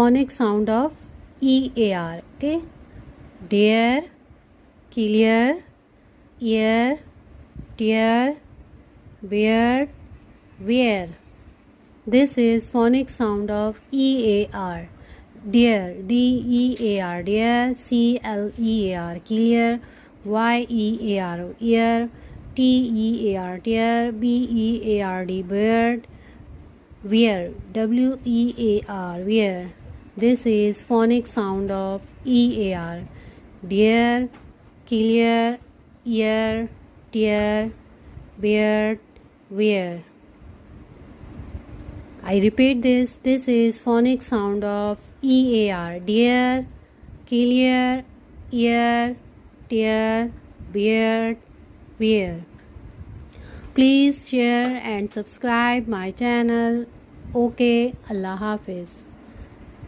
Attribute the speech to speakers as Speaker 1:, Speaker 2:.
Speaker 1: phonic sound of EAR. Okay, dear, clear, ear, tear, beard, wear. This is phonic sound of EAR. Dear, DEAR, dear, CLEAR, clear, YEAR, ear, TEAR, tear, BEARD, beard, wear, WEAR, wear. This is phonic sound of EAR. Dear, clear, ear, tear, beard, wear. I repeat this. This is phonic sound of EAR. Dear, clear, ear, tear, beard, wear. Please share and subscribe my channel. Okay, Allah Hafiz.